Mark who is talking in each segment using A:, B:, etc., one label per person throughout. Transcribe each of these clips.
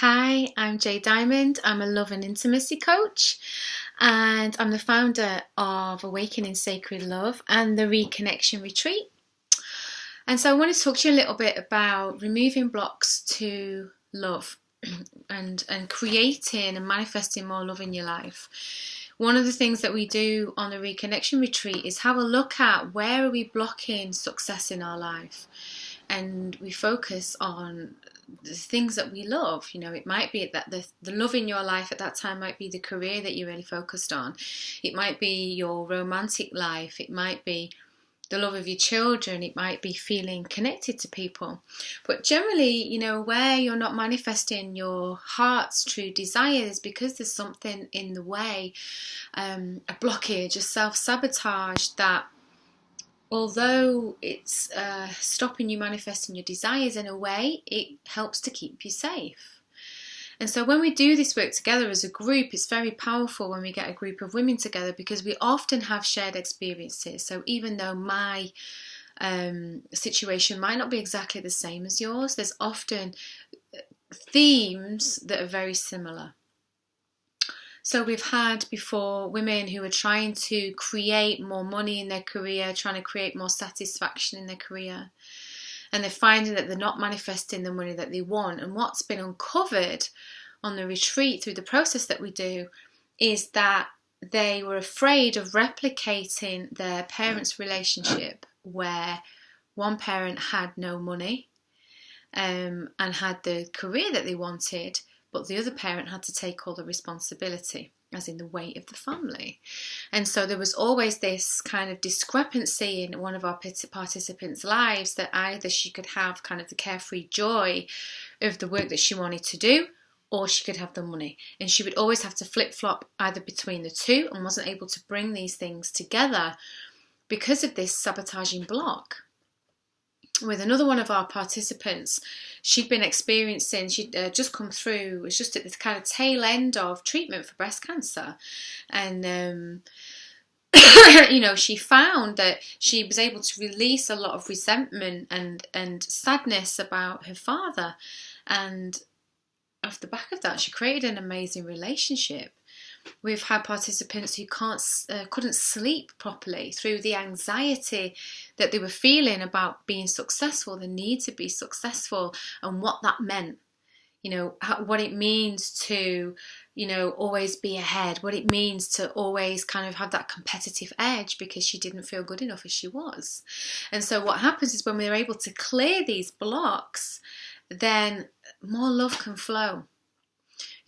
A: Hi, I'm Jay Diamond. I'm a love and intimacy coach, and I'm the founder of Awakening Sacred Love and the Reconnection Retreat. And so I want to talk to you a little bit about removing blocks to love and creating and manifesting more love in your life. One of the things that we do on the Reconnection Retreat is have a look at where are we blocking success in our life, and we focus on the things that we love. It might be that the love in your life at that time might be the career that you're really focused on. It might be your romantic life. It might be the love of your children. It might be feeling connected to people. But generally, where you're not manifesting your heart's true desires because there's something in the way, a blockage, a self-sabotage that, although it's stopping you manifesting your desires in a way, it helps to keep you safe. And so when we do this work together as a group, it's very powerful when we get a group of women together because we often have shared experiences. So even though my situation might not be exactly the same as yours, there's often themes that are very similar. So we've had before women who are trying to create more money in their career, trying to create more satisfaction in their career, and they're finding that they're not manifesting the money that they want. And what's been uncovered on the retreat through the process that we do is that they were afraid of replicating their parents' relationship where one parent had no money and had the career that they wanted, but the other parent had to take all the responsibility, as in the weight of the family. And so there was always this kind of discrepancy in one of our participants' lives, that either she could have kind of the carefree joy of the work that she wanted to do, or she could have the money. And she would always have to flip-flop either between the two and wasn't able to bring these things together because of this sabotaging block. With another one of our participants, she'd been experiencing, she'd just come through, it was just at this kind of tail end of treatment for breast cancer. And, she found that she was able to release a lot of resentment and sadness about her father. And off the back of that, she created an amazing relationship. We've had participants who couldn't sleep properly through the anxiety that they were feeling about being successful, the need to be successful, and what that meant. What it means to, always be ahead, what it means to always kind of have that competitive edge because she didn't feel good enough as she was. And so what happens is when we're able to clear these blocks, then more love can flow.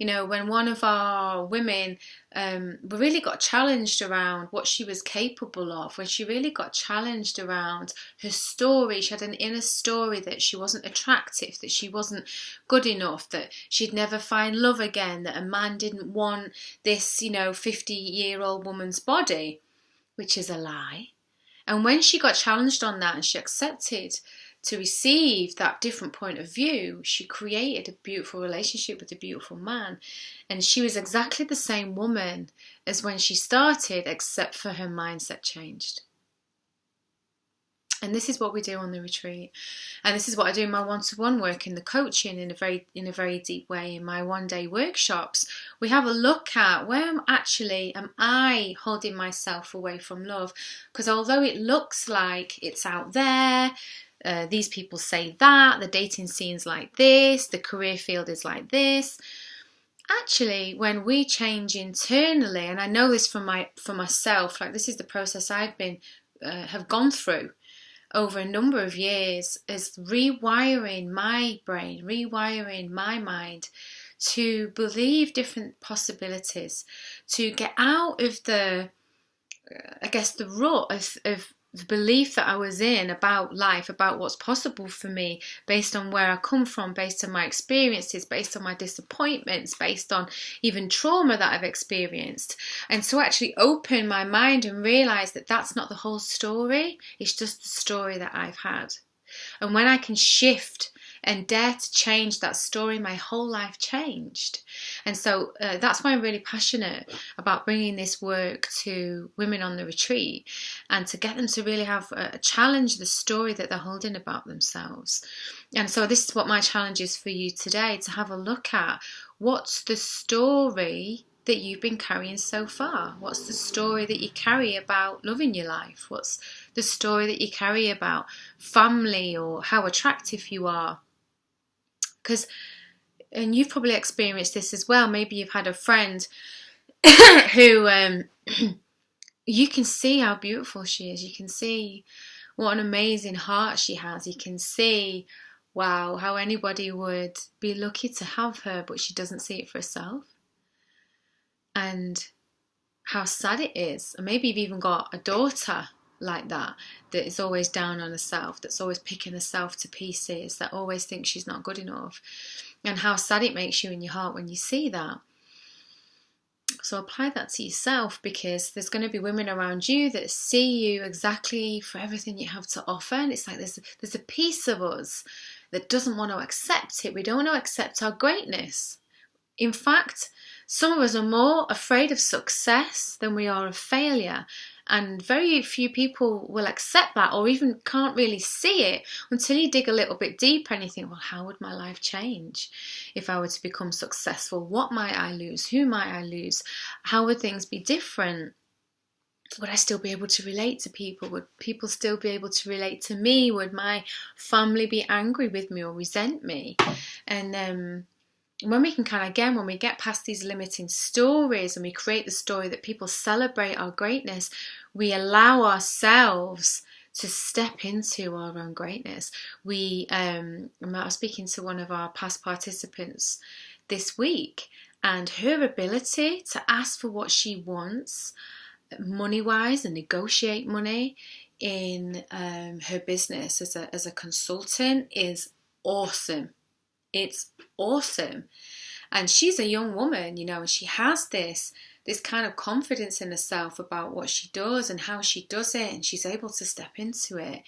A: When one of our women really got challenged around what she was capable of, when she really got challenged around her story, she had an inner story that she wasn't attractive, that she wasn't good enough, that she'd never find love again, that a man didn't want this, 50-year-old woman's body, which is a lie. And when she got challenged on that and she accepted to receive that different point of view, she created a beautiful relationship with a beautiful man. And she was exactly the same woman as when she started, except for her mindset changed. And this is what we do on the retreat. And this is what I do in my one-to-one work, in the coaching, in a very deep way. In my one-day workshops, we have a look at where am I holding myself away from love? Because although it looks like it's out there, these people say that, the dating scene's like this, the career field is like this. Actually, when we change internally, and I know this for myself, like this is the process I've have gone through over a number of years, is rewiring my brain, rewiring my mind to believe different possibilities, to get out of the rut of the belief that I was in about life, about what's possible for me, based on where I come from, based on my experiences, based on my disappointments, based on even trauma that I've experienced. And to actually open my mind and realise that that's not the whole story, it's just the story that I've had. And when I can shift and dare to change that story, my whole life changed. And so that's why I'm really passionate about bringing this work to women on the retreat, and to get them to really have challenge the story that they're holding about themselves. And so this is what my challenge is for you today, to have a look at what's the story that you've been carrying so far. What's the story that you carry about loving your life? What's the story that you carry about family, or how attractive you are? Because, and you've probably experienced this as well, maybe you've had a friend who you can see how beautiful she is, you can see what an amazing heart she has, you can see, wow, how anybody would be lucky to have her, but she doesn't see it for herself. And how sad it is. And maybe you've even got a daughter like that is always down on herself, that's always picking herself to pieces, that always thinks she's not good enough. And how sad it makes you in your heart when you see that. So apply that to yourself, because there's going to be women around you that see you exactly for everything you have to offer. And it's like there's a piece of us that doesn't want to accept it. We don't want to accept our greatness. In fact, some of us are more afraid of success than we are of failure. And very few people will accept that, or even can't really see it until you dig a little bit deeper and you think, well, how would my life change if I were to become successful? What might I lose? Who might I lose? How would things be different? Would I still be able to relate to people? Would people still be able to relate to me? Would my family be angry with me or resent me? And when we can when we get past these limiting stories and we create the story that people celebrate our greatness, we allow ourselves to step into our own greatness. I was speaking to one of our past participants this week, and her ability to ask for what she wants, money-wise, and negotiate money in her business as a consultant is awesome. It's awesome. And she's a young woman, and she has this kind of confidence in herself about what she does and how she does it, and she's able to step into it.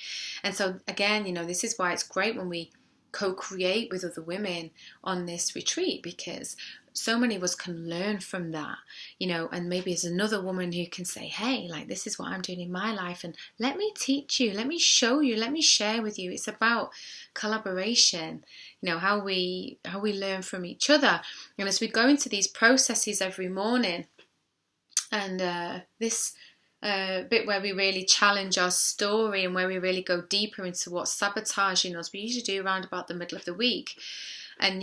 A: And so again, this is why it's great when we co-create with other women on this retreat, because so many of us can learn from that, and maybe there's another woman who can say, hey, like, this is what I'm doing in my life, and let me teach you, let me show you, let me share with you. It's about collaboration, how we learn from each other. And as we go into these processes every morning, and this bit where we really challenge our story and where we really go deeper into what's sabotaging us, we usually do around about the middle of the week. And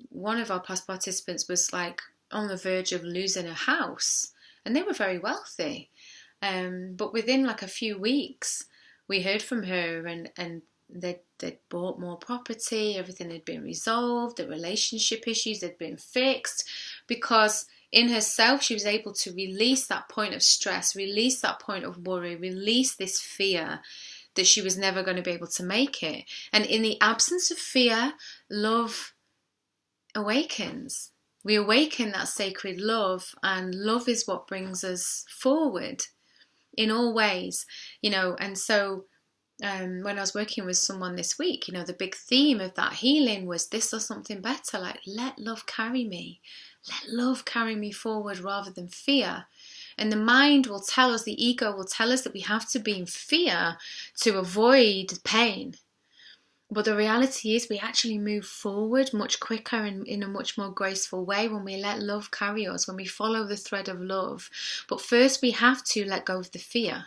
A: one of our past participants was like on the verge of losing a house, and they were very wealthy, but within like a few weeks we heard from her, and they'd bought more property, everything had been resolved, the relationship issues had been fixed, because in herself she was able to release that point of stress, release that point of worry, release this fear that she was never going to be able to make it. And in the absence of fear, love awakens. We awaken that sacred love, and love is what brings us forward in all ways, and so when I was working with someone this week, the big theme of that healing was this or something better, like, let love carry me. Let love carry me forward rather than fear. And the mind will tell us, the ego will tell us that we have to be in fear to avoid pain. But the reality is we actually move forward much quicker and in a much more graceful way when we let love carry us, when we follow the thread of love. But first we have to let go of the fear.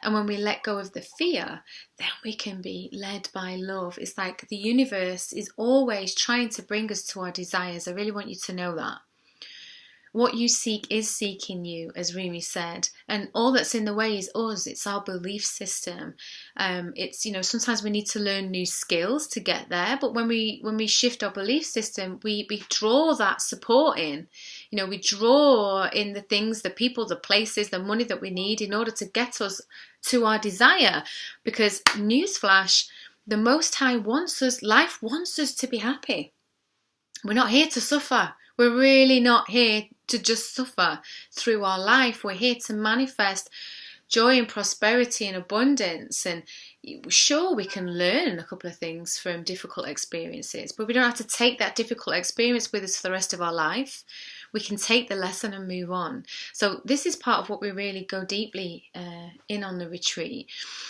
A: And when we let go of the fear, then we can be led by love. It's like the universe is always trying to bring us to our desires. I really want you to know that. What you seek is seeking you, as Rumi said, and all that's in the way is us. It's our belief system. It's, sometimes we need to learn new skills to get there, but when we shift our belief system, we draw that support in. We draw in the things, the people, the places, the money that we need in order to get us to our desire. Because newsflash, the Most High wants us, life wants us to be happy. We're not here to suffer. We're really not here to just suffer through our life. We're here to manifest joy and prosperity and abundance. And sure, we can learn a couple of things from difficult experiences, but we don't have to take that difficult experience with us for the rest of our life. We can take the lesson and move on. So this is part of what we really go deeply in on the retreat.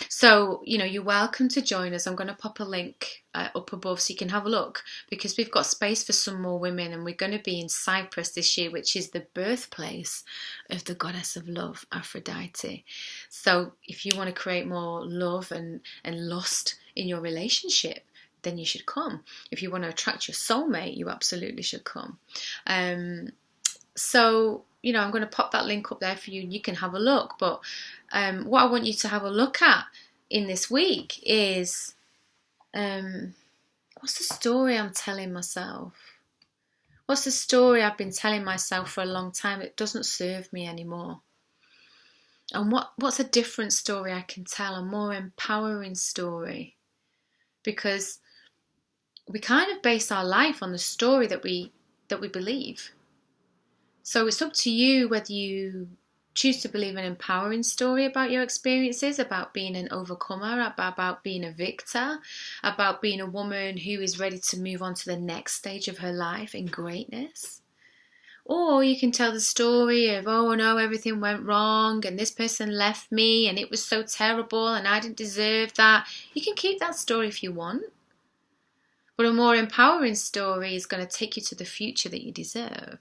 A: So, you're welcome to join us. I'm going to pop a link up above so you can have a look, because we've got space for some more women, and we're going to be in Cyprus this year, which is the birthplace of the goddess of love, Aphrodite. So if you want to create more love and lust in your relationship, then you should come. If you want to attract your soulmate, you absolutely should come. So, I'm going to pop that link up there for you and you can have a look. But what I want you to have a look at in this week is, what's the story I'm telling myself? What's the story I've been telling myself for a long time that doesn't serve me anymore? And what's a different story I can tell, a more empowering story? Because we kind of base our life on the story that we believe. So it's up to you whether you choose to believe an empowering story about your experiences, about being an overcomer, about being a victor, about being a woman who is ready to move on to the next stage of her life in greatness. Or you can tell the story of, oh no, everything went wrong and this person left me and it was so terrible and I didn't deserve that. You can keep that story if you want. But a more empowering story is going to take you to the future that you deserve.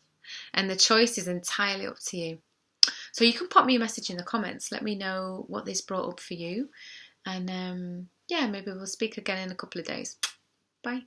A: And the choice is entirely up to you. So you can pop me a message in the comments. Let me know what this brought up for you. And maybe we'll speak again in a couple of days. Bye.